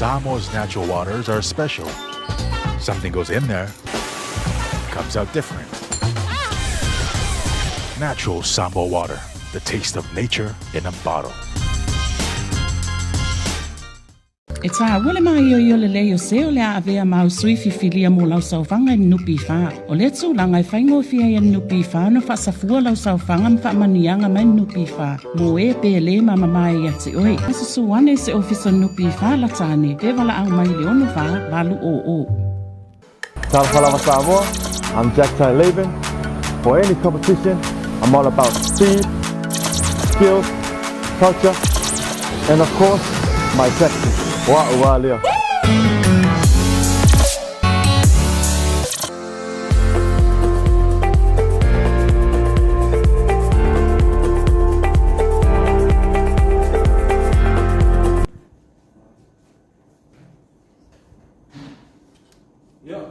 Samoa's natural waters are special. Something goes in there, comes out different. Natural Samoa water, the taste of nature in a bottle. E tā wale mai o le leo seo le avea mau sui fifilia mo lau saufanga ni nupi wha. O le tu langa I whaingo fia i nupi wha no whaasafua lau saufanga mwha manianga mai nupi wha. Mo e pe le mama mai i ati oi. Asa suwane se ofisa nupi wha la tāne. Pe wala au mai le ono wha walu o. Tāwhalawa Samoa, I'm Jack Ty Laban. For any competition, I'm all about speed, skills, culture, and of course, my Texas. Wa'ua lea.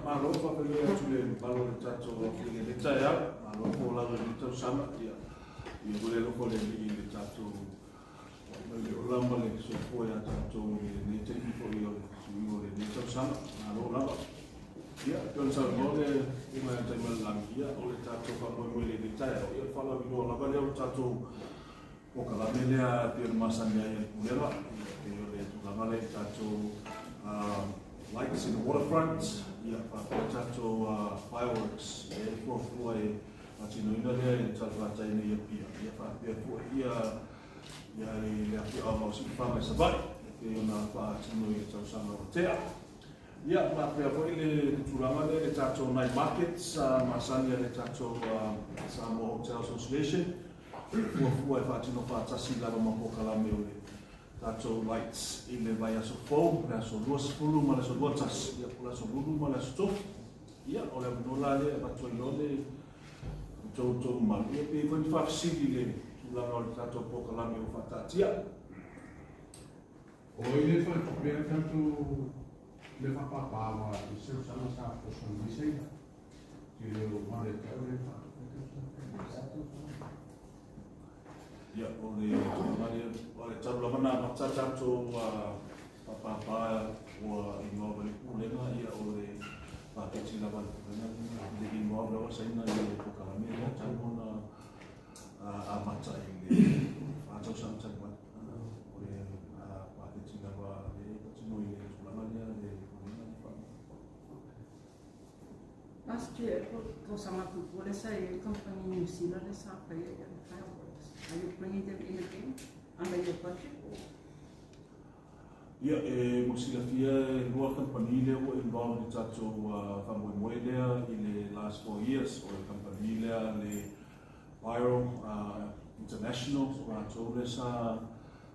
Malo whakarea tule malo le tato le le taia, malo ko la le tato sama ia. I le loko le le tato le olamba le so ko ya tato le te i ko le tato sama malo lava. Ia kon sa no le ima ta mal langia o le tato ka mo le taia. Ia fala vi no lava le tato o kala melea te masanga ia kulera. Ia le lava le tato lights in the waterfront, tato fireworks, for Latino in Talvata in the Pia, almost family survive. They are not part of some hotel. Yeah, but we are going to Ramada, the Tato night markets, Masania, the Tato Samoa Hotel Association, for Fatino Patasi Lava Mapocalamio. Tato lights in the Vaya Sofo, Raso Rosfulu, Malaso Watas, Yapulaso Lulu, Malasto, Ya, or Nolale, Batoyole, Toto Malia, 25 city, Tulano Tato Pocalamio Fatatia. O ile foi primeiro tanto levar para pava e se usar essa função de ser que eu mandei para ele. Ya, oleh tabla mana nak tato papa wa inova le kulena ia oleh pakai silaban dengan di inova lawa saya na ia pokame ya tamona amata ini atau sampai oleh pakai silaban le patino ile sulamanya le Last year, ko sama tu boleh saya company New Zealand sampai Are you bringing them in again under your budget? Yeah, Musilafia, Lua Company, were involved in Tato Famuelea in the last 4 years, or Company, the Pyro International, Ratolesa,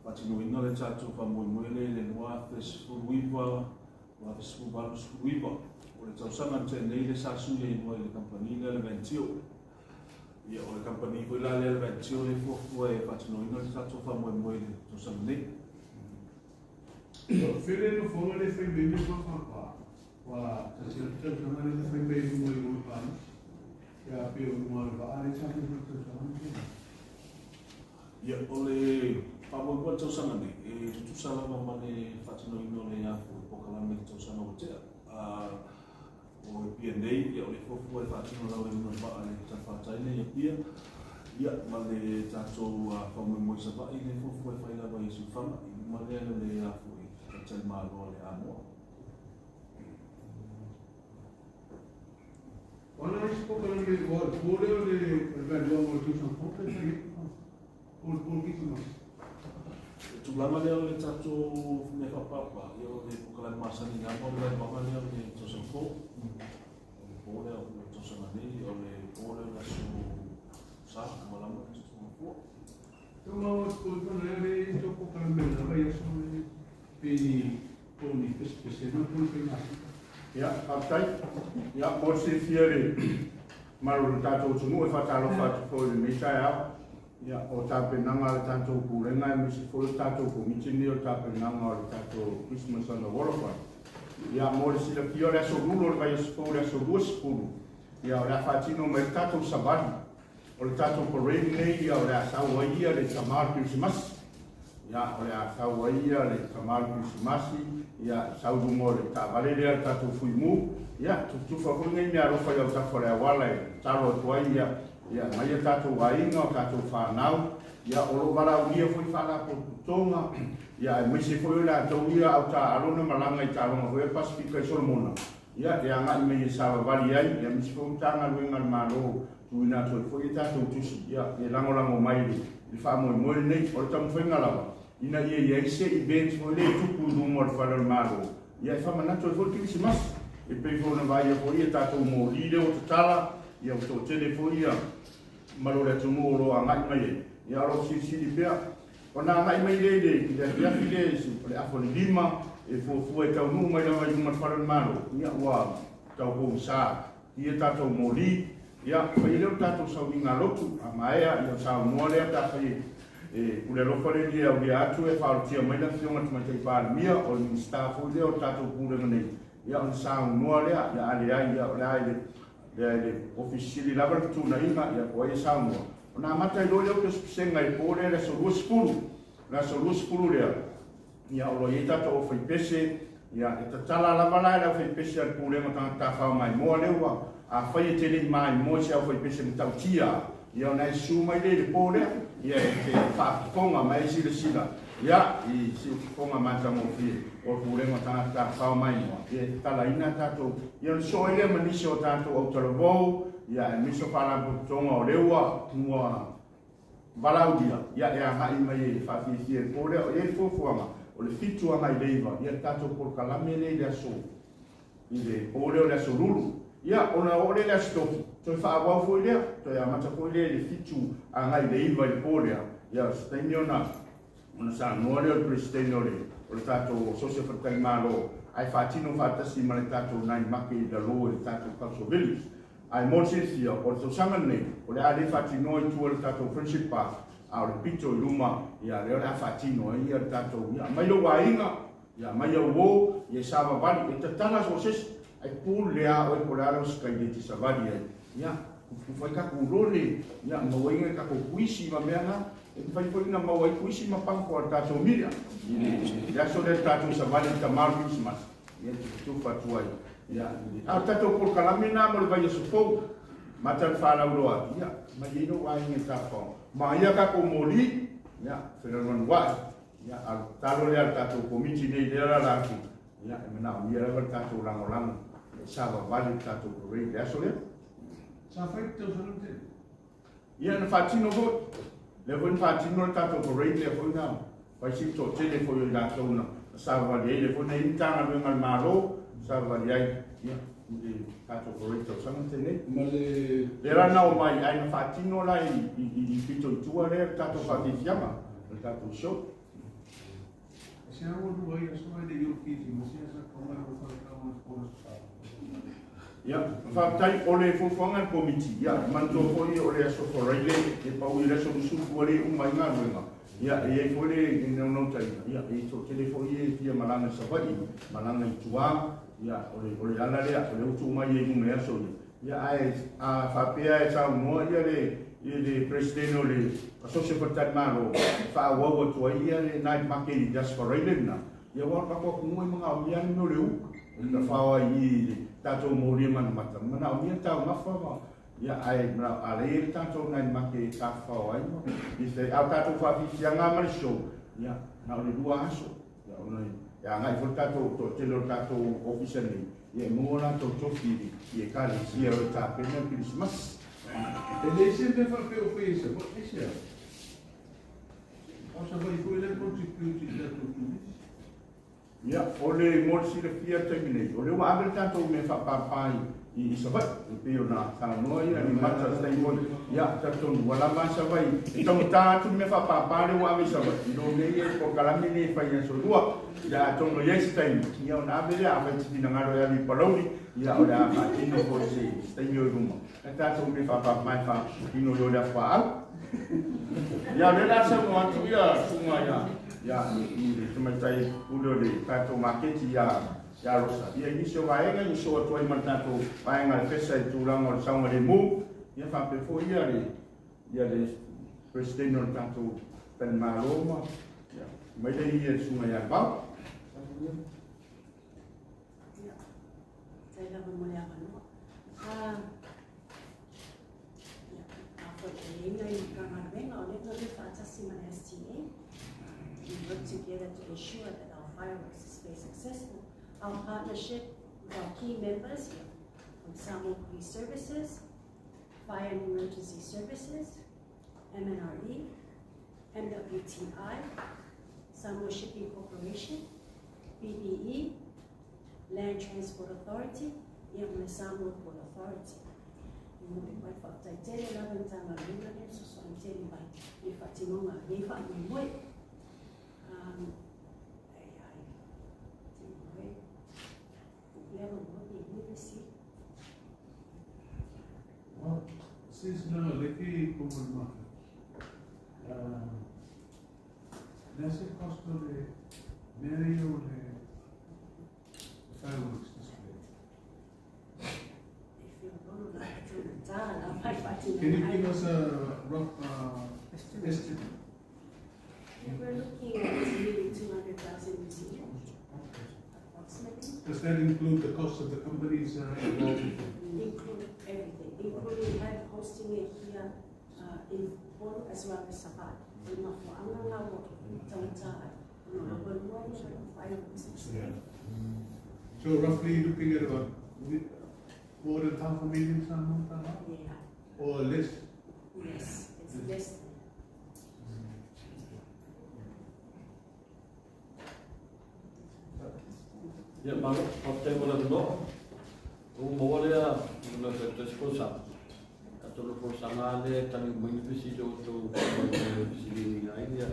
Patino, the Tato Famuele, the North Fuiva, North Fuiva, or the Tausan and the Sasu, the Company, the Ventio. Ia o le company ko la le ventio le fo e patino ino tato fa mo to samne. Fere no fo le fe bebe ko pa. Wa ta se te na le fe bebe mo pa. Ya pe o mo ba ale sa te to samne. Ia o le pa mo to samne e tu sala ma le patino ino le ya po kala me to samne o te o PNA ia o le fofu e whaatino lau e muna wha ale ta whaataine ia pia ia ma le tatou whaumui moi sa wha i le fofu e whaila wa Yesu whama i ma le le afu i tatai māloa le amoa. Ona i spoka le kore o le verdua mo tu sa fote por kito mas. Tulanga leo le tatou me whapapa ia o le pukalai masani ngamo le mama leo le tosafo. Pole o le tosanani o le pole la su sa malama le tosanafo. Toma o tona le toko karamela vai aso le peni poni pese no poni pena. Ya, aptai. Ya, mo se fiere. Maru tato tunu e fatalo fatu fo le meita ya o tape nanga le tato kurenga e misi fo le tato ko mitini o tape nanga le tato Christmas on the Waterfront. Ya mo se le fiore aso rulo vai aso aso duas pulu. Ya ora fatino me tato sabani. O le tato parade nei ya ora sa waia le tamar Christmas. ia o le a sau ia le kamalu Krismasi ia sau dungo le tavale le tatou fuimu ia tutufa ko ngai mea rofa ia tafa le awala e talo tuai ia mai ia tatou ainga o tatou whanau ia olo wala unia foi whala po tonga ia e mese foi la tau ia au ta arona malanga i talonga foi Pasifika i Solomona ia e anga i mei sawa wali ai ia mese foi tanga luenga le malo tuina toi foi tatou tusi ia e lango mai le whamoe nei o le tamu whainga lawa ina ia ise i bench foi le tupu dungo le whala le malo ia e whamanatu e foi Krismasi e pei foi na vai a foi tatou mo lile o tatala ia o to tele foi ia malo le tumu o lo anga i mai ia ro sili pea ona ngai mai le ia file le afo le lima e fu e tau nu mai la mai fara malo ia wa tau ko sa ia tatou moli ia foi le tatou sa winga lotu amaea ia sa mo le ta foi e ule lo fare dia o dia atu e fa tia mai na fiona mai te pa mia o ni staff o le tatou pure nei ia on sa mo le ia ale ia le officially la tu na ia ko ia sa mo ona mata i lole o ke senga i pore le so spulu le ia o ia tatou o fai pese ia e tatala la vala le fai pese al pule ma ta fa mai mo le wa a fai te le mai mo se o fai pese mi tau tia ia ona su mai le pore ia e fa konga mai sila ia i si konga mata mo fi o pule ma ta fa mai mo e tala ina tatou ia so ile manisi o tatou o tolo ia e miso pala tonga o leua mua valaudia ia e aha i mai e whawhiwhi e pōrea o e fōfuanga o le fitua mai leiva ia tatou por kalame le aso i le pōrea o le aso ruru ia ona o le aso toki toi whaawau fōi lea toi amata fōi lea le fitu a ngai leiva i pōrea ia staini ona sa noa lea o presidente o le tatou sosia whakai malo ai whatino whatasi ma le tatou nai make i la lo le tatou Council Village ai monsia o to sanga nei o le ale fatino i tu le tatou friendship park a le pito luma ia le fatino ia tatou ia mai lo wainga ia mai o wo ia sava vali e tatala so ses ai pu le a o ko la skai de savali ia ku fai ka ku role ia mo wainga ka ko kuisi ma mena e fai foi na mo wai kuisi ma pang ko tatou miria ia so le tatou savali ta Christmas ia tu fatuai ia a tatou por kalamina mo le vai sofou mata fala uloa ia ma ino wa inga tapo ma ia ka ko moli ia fenomen wa ia al talo le tatou komiti nei le la ki ia e na ia le tatou langolang e sava vale tatou rei le aso le sa fai tau sanante ia na fatino go le von fatino tatou rei le foi na vai si to tele foi la tona sava vale le foi na intanga le mal malo salva ai ia di tatou correcto sanante ne male era na o mai ai na fatino la i fito tua le tatou fatisiama le tatou show se a o vai a sua de yo kiti mo se sa koma ko fa ka mo ko sa ia fa tai o le fofonga committee ia manto foi o le so correle e pau ile so su fuori un mai nga luenga ia e foi no tai ia e so telefoni ia malanga sa vai malanga i tua ia ole ala le ole utu mai e mu mea so ia ai a fapea e sa mo ia le presidente ole asocio portamaro fa wo to ia le night market just for island ia wa ka ko mo mga umian no le u na fa i tatou mo le man mata mana umian ta ma fa ia ai na ale tatou night market ka fa ai i se au tatou fa fi nga mal show ia na le dua aso ia ona ia ngai fo tatou to telo tatou official ni ia mo na to tofi ia ka le sia o ta pena Christmas e le sempre fa pe o fez mo e se osa vai foi le contributi da tudo ia ole mo si le fia terminate ole wa abre tatou me fa papai i sabat pe ona sa no ia ni mata stai mo ia tatou wala ma sa vai então tu me fa papai wa ave sabat no me ia ko kalami ni fa ia so dua ia tono yes time ia ona ave ia ave ti na ngaro ia ni paloni ia ora ma tino ko si stai yo ruma tatou me fa papai fa ino yo da fa ia le la sa mo atu ia suma ia ni tuma tai ulo le tatou market ia rosa ia ni so vaenga ni so to ai mantato vaenga le fesa tu lango sa mo le mu ia fa pe fo ia le presidente no tatou pen maloma ia mai le ia sunga ya ba Saya dah memulai apa no? Apa ini yang kami dengar oleh tuan Fathah Siman STA. We work together to ensure that our fireworks display is successful. Our partnership with our key members here from Samoa Police Services, Fire and Emergency Services, MNRE, MWTI, Samoa Shipping Corporation, BBE, Land Transport Authority, and the Samoa Port Authority. We want to invite Fathah Tere Laban Tama Lima and so on Tere by Fatima Nifa Moy. Well, since now, leki common market, nesse costo de meio de fireworks display. Can you give us a rough estimate? We're looking at maybe 200,000 this year, approximately. Does that include the cost of the companies involved? Include everything, including live hosting it here in Polo as well as Sabat. So roughly looking at about more than $500,000 some Yeah. or less? Yes, it's less than. Ya, malo, hotel bola dulu. Umur dia, mula kita sekolah. Atau lepas sana le, tadi menjadi tu sini lain dia.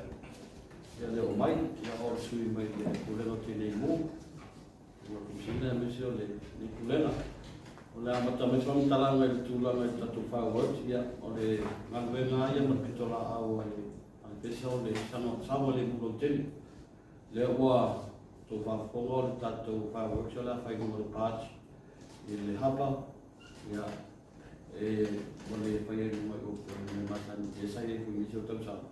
Dia le omai, dia orang sui mai dia. Kulen hotel ni mu, kalau sini mesti oleh ni kulen lah. Oleh amat macam talang le tulang le tatu fireworks ya. Oleh ngangwena yang berkitola awal. Besok le sama le hotel. Le wa to whapongo tatou fireworks la whai ngoro patch i le hapa ia mole whai e mai o me matan e sai e kui misi o tau sama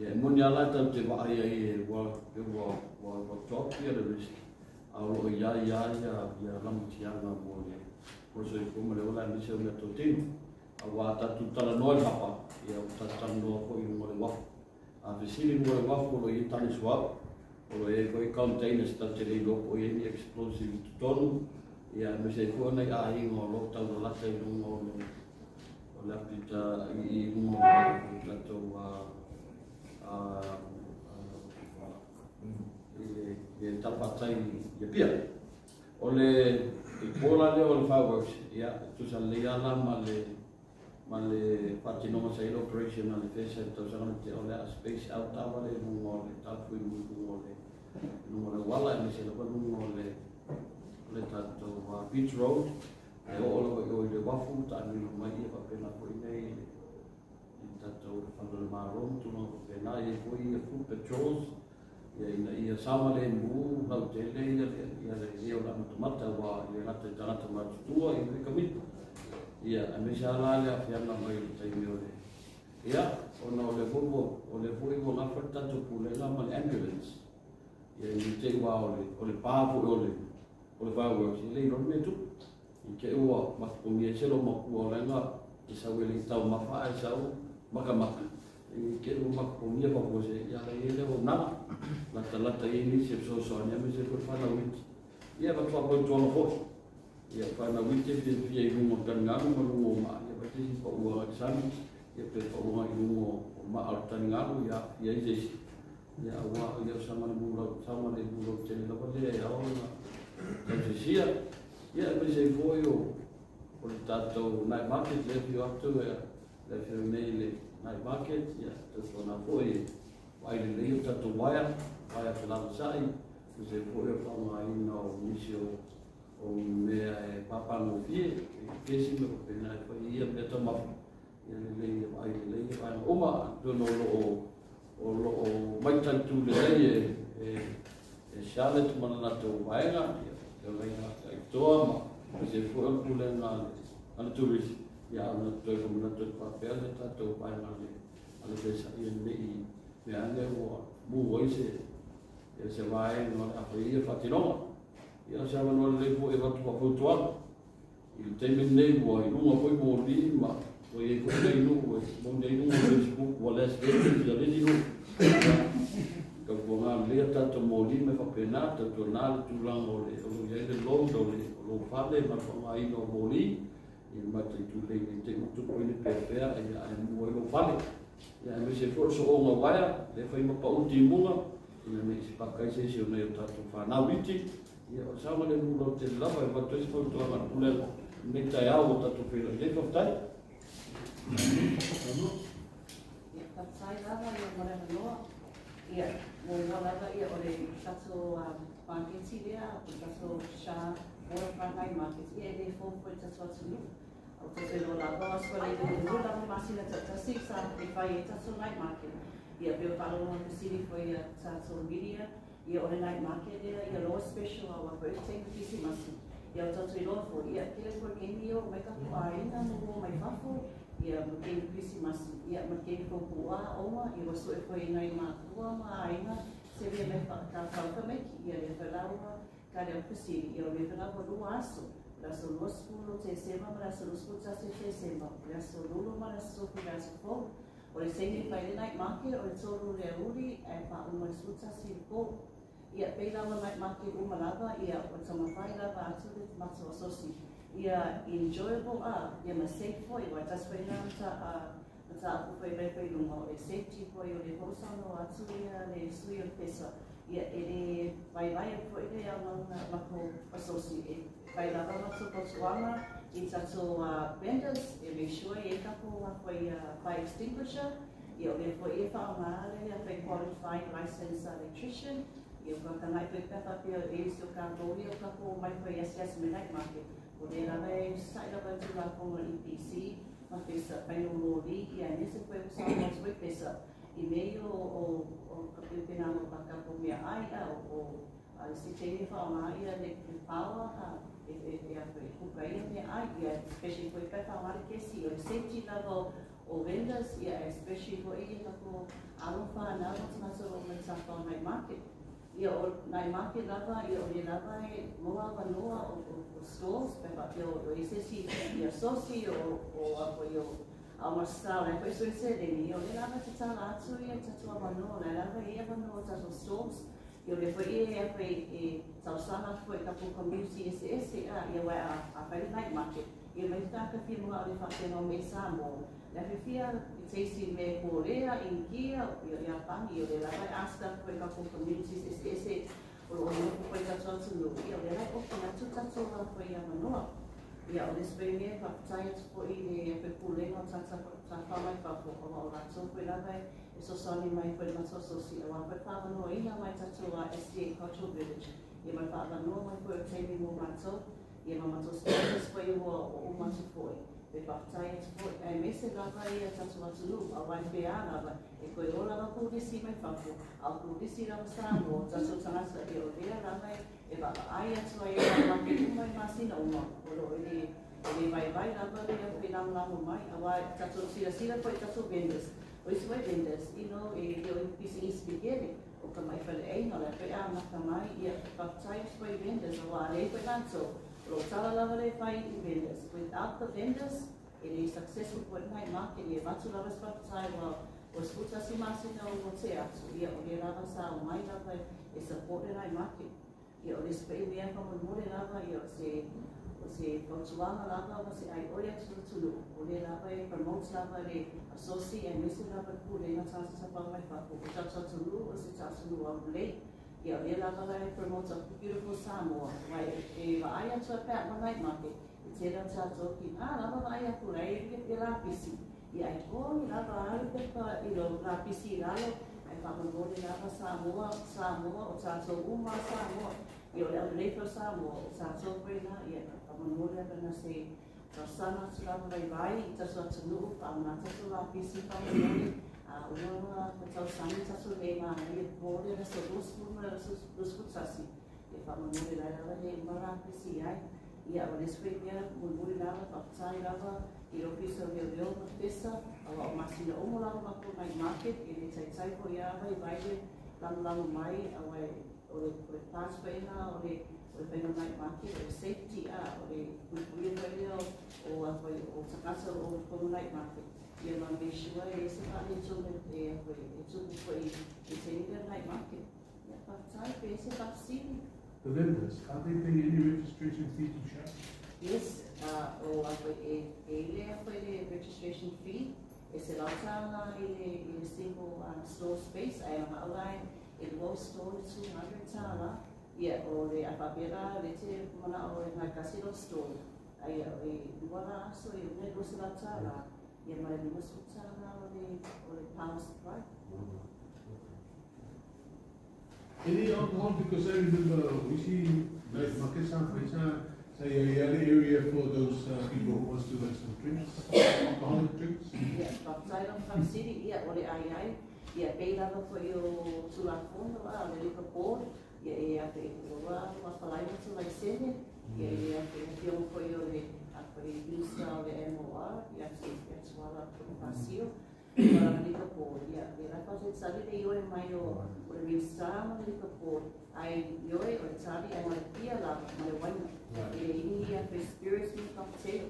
ia muni ala tau te wa ai wa top ia le risk a o ia lamu tianga mo le por so i kumare ola misi o me tau tino a wa tatu tala noa hapa ia o tatan noa ko i ngore wafu a visili ngore wafu o i tani suapu o e koi containers ta te rei lopo e ni explosive tonu ia me se ko nei a i ngo lo tau no lata i ngo o la pita i ngo la to e tapatai e pia o le i pola le o le fireworks ia tu sa le ala ma le patino sa operation al fesa to sa te o le space out avale ngo le tapu ngo le numero wala mi se lo numero le tanto beach road e o lo le wafu ta ni lo mai e pena ko nei tanto quando marron tu no pena e poi fu patrols e sama le mu na tele e o la tomata wa le lata tanata ma tua e mi kamit ia a me sala le afiana mai tai miore ia o no le volvo o le foi con la porta tu pule la mal ambulance ia ni te wa o le pavu o le fireworks i le ron me tu i ke ua ma ko mi se lo ma ku o lenga i sa wele tau ma fa e sa maka i ke ua ma ko mi pa ko se ia le o na lata i ni se so ni me se ko fa na wit ia ba fa ko to no fo ia fa na wit e fi i mo kan nga mo mo ma ia ba te si pa ua sa ia pe pa ua i mo ma al tan nga ia i ya wa ya sama le bulo te la pale ya ona ya sia ya me se foi o tato night market le più atto le femminile night market ya to sona foi vai le tato wire per la sai se foi fa mai no misio o me papa no fie che si me pena poi ia me toma ya le vai oma to no o mai tantu le e Charlotte mana to vaenga e vaenga e toa ma se foi o le na tourist ya na to como na to papel ta to vaenga le ale pesa e le me ane o mu voice ia se vai no a ia fatinoma ia se va no le po e va tu po tuala il teme nei mo i lunga poi mo li ma poi ko nei lu mo nei lu Facebook wala se ia le di lu ka ko nga le tanto mo li me fa pena tanto na tu lang o le ia le lo do le lo fale ma fa mai no mo li il mate tu le te tu ko ni perfea ia ai mo lo fale ia me se forso o nga waia le fa ma pa ultimunga ia me se pa kai se o nei tanto fa na witi ia o sa le mo te lava e va tu se to la pule me tai au tanto pela le fa tai ia patsai lava ia mora no ia mo lava ia o le tato marketi lea o tato sha Waterfront night markets ia le fo po tato atu o tato no lava o swa le no lava masina tato sa e fai tato night market ia pe palo no city for ia tato media ia o le night market ia lo special our birthday kisi masi ia tato no fo ia kele for game ia mai ka aina no mai fafo ia mungkin Christmas ia mungkin pupua oma ia so e foi nai matua aina se via me ka me ia le falawa ka le kusi ia le falawa do aso la so los pulo te sema la so los pulo te sema la so lulu ma la so pila so fo o le seni Friday night market o le tolu le uri e pa uma suta si po ia pe la night market uma lava ia o tama fai lava atu le maso sosi ia enjoyable ia ma safe foi wa just foi na ta foi bem foi no e safety foi o le posa no atu ia le sui o pesa ia ele vai foi le ma ko associate vai lá na sua postura e tato vendors e make sure e kapo foi fire extinguisher e o le foi e fa ma le foi qualified licensed electrician e o ka nai pe pa e so ka go e o kapo mai foi SS midnight market o le lave sai lava tu la con EPC ma pesa pai no mori e nesse foi usar mais foi pesa e meio o capitão no backup me ai o se tem falar ia de power e a companhia me ai e especially foi para falar que se o safety level o vendas e especially foi ele com alfa na nossa o night market e o night market lava e o lava moa vanoa o stores para o esse e associo o apoio ao mostrar né foi isso e o lava te tala atu e te tua vanoa lava e vanoa os stores e o foi e salsana foi capo community esse e o a Friday night market e vai estar que filmo ali fazendo mesa mo la fia se me Corea in Kia e a pani e la vai asta foi capo community esse o foi da sua tudo e o la o na tuta tuta foi a manoa e o despeme para science foi e foi pulando tata fama e papo o la so foi la vai eso soni mai foi na so socia o vai para no ina mai tatu a STA cultural village e mai para no mai foi temi mo mato e mato stores foi o mato foi e partai foi e mese lava e tatu atu a vai peana lava e coi ola na publici mai papo al publici lava samo tatu tanasa e o dia lava e va ai atu ai lava que mai masina uma o ele vai lava e o final lava mai a vai tatu sira foi tatu vendas o isso vai vendas e no e eu business beginning o que mai fale ai no la pe a na mai e partai foi vendas o ale foi lanço o sala lava le fai vendors without the vendors it is successful for night market e vatu lava partai o sputa si masina o teatro e o lava sa o mai lava e support night market e o display me como more lava e o se consuama lava você ai olha tudo o lava e promote lava le associate e mesmo lava pure na chance sa pa mai fa o chacha tudo o se chacha no lei e o lava e promote a beautiful Samoa vai e vai a sua pé na night market e tira chacha que lava vai a por aí que pela pisi e aí come lava ali para e lo la pisi lalo ai fa mo lava Samoa o chacha uma Samoa e o lei para Samoa o chacha foi na e Manuria na se sana sila vai ta so tunu pa na ta so la pisi pa ni a una ta sana ta so le ma ni bole na so dos sasi e pa Manuria la le mara pisi ai e a le spegna Manuria la pa sai lava e o piso de na pesa a masina o mo la ma ko mai market e le sai ko ya vai lang mai awai o le pathway na o le whenua night market o le safety o le kuikuia whaia o awai o takasa o le whenua night market. Ia ma me shua se whane tūne e tūne koe i te night market. Ia whakatai pe se whakasiri. The vendors, are they paying any registration fee to shop? Yes, o awai e lea koe le registration fee. E se lautanga i le single store space, ai ma aulai e low store 200 tala. Ia o le apapera le te mana o e ngai casino store. Ai e wala aso e ne lo se lautanga. Ia ma le musu tala o le power supply. Any alcohol, because I remember we see like Makesa, say a area for those people who wants to have some drinks, alcoholic drinks. Yeah, but I don't have city. Yeah, or the ai. Yeah, pay level for you to la fondo. The liquor board. Yeah, the what for like to like send it. Yeah, the for you the use the MOR. Yeah, that's what I feel. Para liquor board. Yeah, the represent Saturday you and my or the star liquor board. I yo or Saturday I want to be allowed my one. Ia pe spirits me cocktail.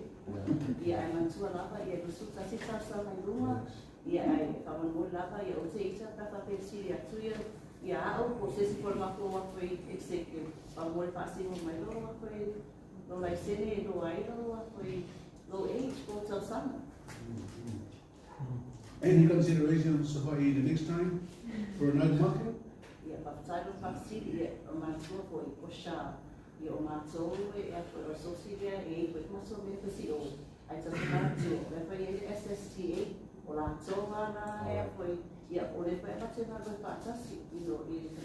Ia ai mantua lava ia kusuta sisa sa mai luma. Ia ai kawan mo lava ia o te ita tata pe siri atu ia au posesi por ma ko foi executive. Pa mo le pasi mo mai lo foi lo lai sene lo ai lo foi lo age ko tau sana. Any considerations about the next time for a night market? Ia pa tailo pa siri ia o mantua foi o sha. Ia o mātou e o asosiria e koe maso me kasi o ai tatu mātou. Le whai e STA o lātou ana e a koe ia o le whai mate nā koe whaatasi i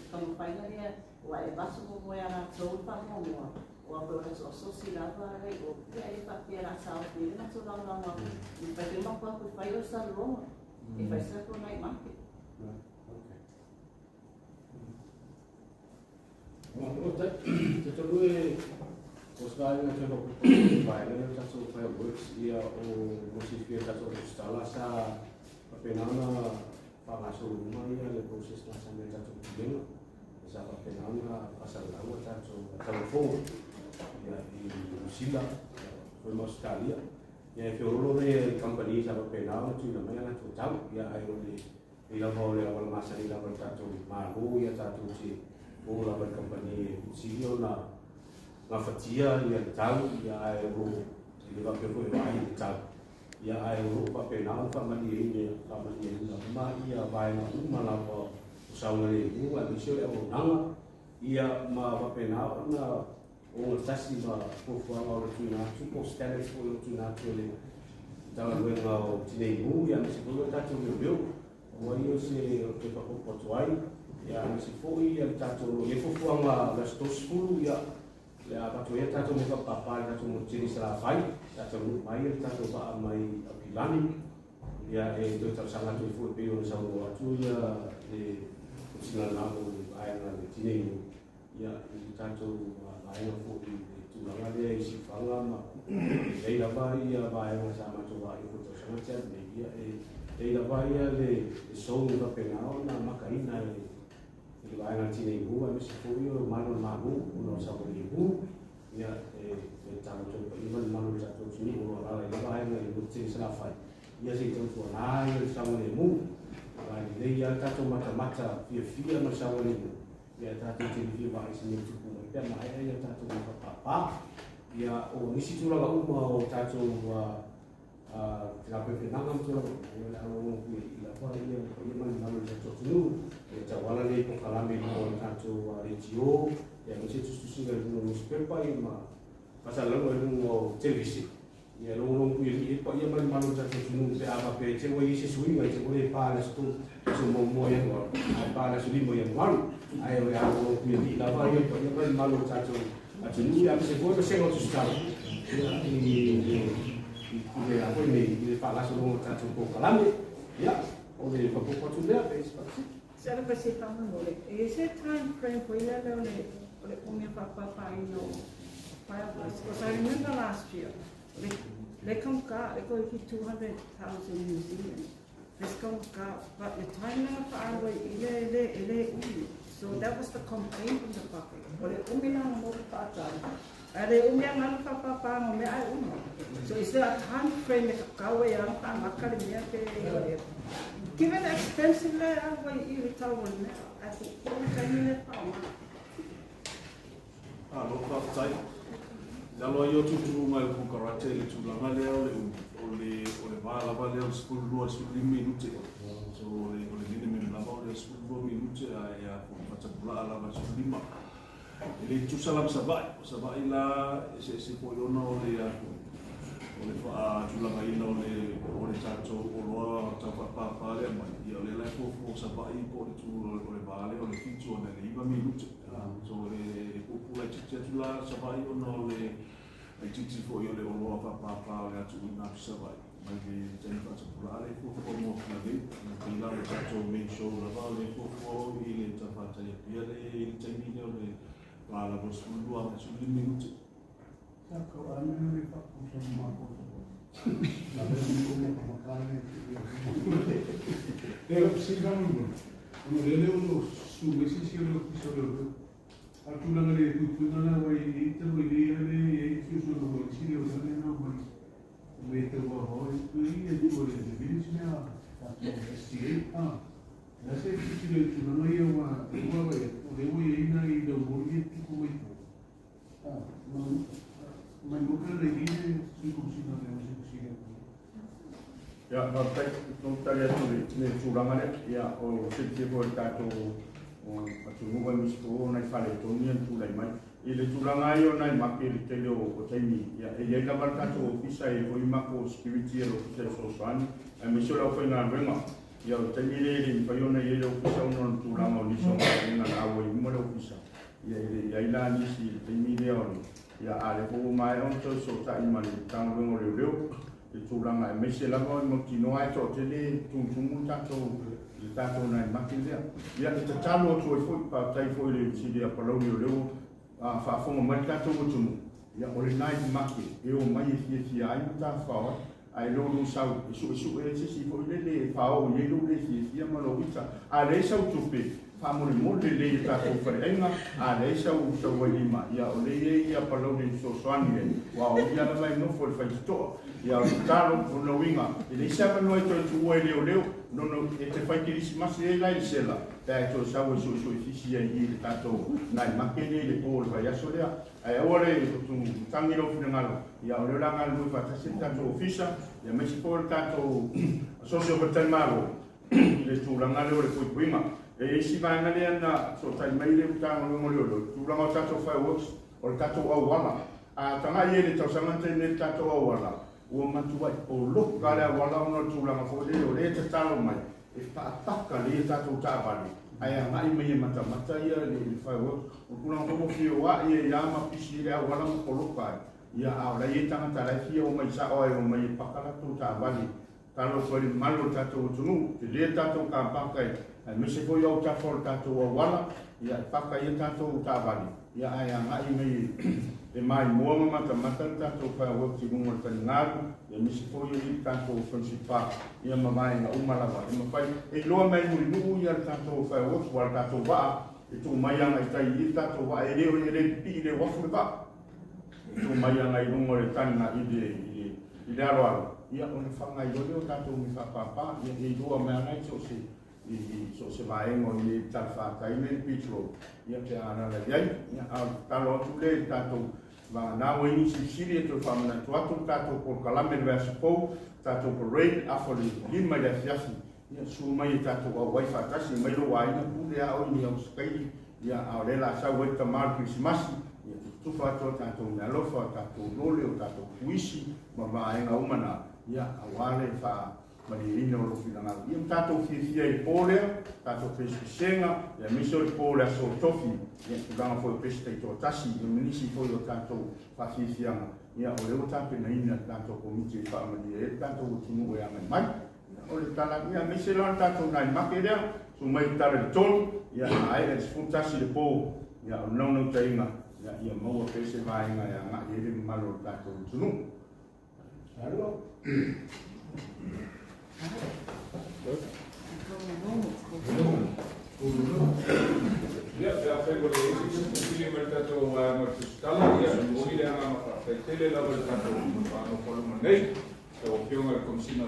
kamu whainga rea o ai basu mo moe a lātou whamongoa o a koe o naso asosi lava rei o ia e whapea la sao me le nato laulanga i whai te makua koe whai o sa ronga e whai sa koe night market. Te tolu e o skai na te hoku vai na tato fireworks ia o musifia tato stala sa papenana pagaso uma ia le proses na sa me tato kudena sa papenana pasal lawa tato telefon ia i sila foi mo stalia ia e fiorolo le company sa papenana tu na mai na tu tau ia ai o le ila vole o masa ila tato maru ia tato si o la compagnie sio na fatia ia tau ia ai ro i va pe foi vai tau ia ai ro pa pe na fa mani ia na ma ia vai na uma la po sauna le uma di sio o na ia ma va pe na o tasi ma po fo o tu na tu po stelle o tu na tu le tau le na o tine u ia se po ta tu le o io se o te pa po tuai ia si foi ia tato e fofuanga la stosfulu ia le apato ia tato mo papa tato mo tini sala fai tato mai tato ba mai apilani ia e to tato sanga to fu pe o sa mo atu ia le sina na mo ai na le tini ia tato ai no fu tu la le si fanga ma e la vai ia vai na sa ma to vai fu to sanga tia ia e la vai le so no penao na macaina i vai na tine hu a mesi foi o mano magu no sa ko hu ia e tamo to i mano sa to ni o la la vai na i tine sa fai ia se to ko na i sa mo le mu vai le ia ta to mata mata fia no sa mo le mu ia ta to tine fia vai se ni tu ko pe ma ia ta to ma papa ia o nisi tu la uma o ta to la pe na ngam to la o la pa ia i mano sa to nu e wala le ko kalame no tanto regio e non si tu no newspaper ma pasa lo no televisi e lo non qui e poi io mai mano tanto nu se ava pe che voi si sui ma che voi pa sto su mo mo e no pa su limo e no ai o ya lo qui la va io poi mai mano tanto a nu ya se voi se non ci sta e a poi mi fa la solo tanto po kalame ya o de po po tu le pe Sara pa si kama mole. Ese time frame for ile le umia papa no fireworks. Because I remember last year, le come ka le ko ki 200,000 New Zealand. Let's go, but the time now for our way, so that was the complaint from the public. But it umina mo paatan. Are umia ngal papa mo me ai uno. So is there a time frame that kawe yang pa makali pe given expensive le our way irritable ne. I think all time power. Lo ka Dalo yo tu ngai ku karate le tu la male ole bala bale o school ro school minute so ole ni me la bale school ro minute ya ku pata pula ala ba school lima ele tu salam sabai la se po yo no ole ya ole fa tu la ngai no ole tato o ta pa le ma ya ole la ko sabai po tu ole bale ole fitu ona le 5 minute so ole ku pula tu la sabai no ole I teach for you the law of Papa, to not survive. Maybe 10 parts of Raleigh for more clothing, and now the tattoo make show about it for healing to Pata, Yale, 10 million, while I was full of actually minute. Atulangale tutulana wa ito ile kiuso no siri o sana na wa meter wa ho i ito le village na STA na se kiuso tulana ia wa o le wa ina i do morgue ko ito ma mo ka le ine su kusina le kusina ya no taria tu le tulangale ya o se ko tato o atu ngoi misto na fale tonia tu lai mai ile tulanga yo na makke le tele o taimi ya ele la barka to ofisa e o imako security ro se so swan e mi so la foi na venga ya o taimi le pa yo na ile ofisa no tulanga o liso na awo i mo le ofisa ya ila ni si taimi le o ya ale ko mai on to so ta i mali tang vengo le le tulanga e me se la mo tino ai to tele tung tato tato na makilea ya te talo to foi pa tai foi le sidia paloni o leo fa fonga mai tato tunu ya ole nai maki e o mai fi ai ta fa ai lo no sau su e si foi le fa o ye lo le fi ma lo vita a le sau tupe fa mo le tato frenga a le sau so lima ya ole ye ya paloni so swani wa o ya na mai no foi fa sto ya talo no winga e sa no to tu leo no e te fai Christmas e la sela da to sa wo so fisi e tato na makene le por vai asolea ai ore tu tangiro finalo ya ore la ngal lu fa tato ofisa ya me si por tato socio pertemaro le tu la ngal ore poi prima e si va ngale na so tai mai le tango mo lo tu la tato fireworks o tato wala a tanga ye le to samante le tato wala o matua o lo kala wala no tula ma fo le te talo mai e pa taka le tato tabali ai mai me mata ia le fa o kuna ko fi wa ia ya ma pisi le wala mo lo ka ia a la ia tanga tala fi o mai sa o mai pakala tu tabali talo ko le malo tato tunu le tato ka pa kai me se fo yo ta fo tato wala ia paka ia tato tabali ia ai mai me e mai mua mata tato fa o ti mo ta ngaru e mi si foi i tato principal ia mai na umalava e mai e lo mai mu ia tato fa o wa tato va e tu mai ana tai i tato va e le pi le wa fu va tu mai ana i mo le tana i le aro ia on fa ngai lo tato mi fa papa e do mai ana so se vai mo i tafa tai le pitro ia te ana la ia talo tu le tato va na o ini si to fa na tuatu tato por kalame verso po tato por rain afoli lima ya fiasi ya su mai tato o wai fa tasi mai lo wai na pule a o ni o skai ya a le la sa wai ta mar christmas ya tu fa to tato na lo fa tato lo le o tato wisi ma va na umana ya a wale fa mari ina o fila na ia tato fia i pole tato pesi senga ya miso i pole so tofi ya tuganga foi pesi to tasi i minisi foi o tato fa fia ya o le tato na ina tato komiti fa mari e tato o tunu ya mai o le tala ia misela tato na makeda so mai tare ton ya ai es funtasi de po ya no tainga ya ia mo pesi vai nga ya nga ele malo tato tunu Hello. Ya, ya tengo de ese mercado marchiscala y a mi le han tele la mercado no por lo menos que opción al consina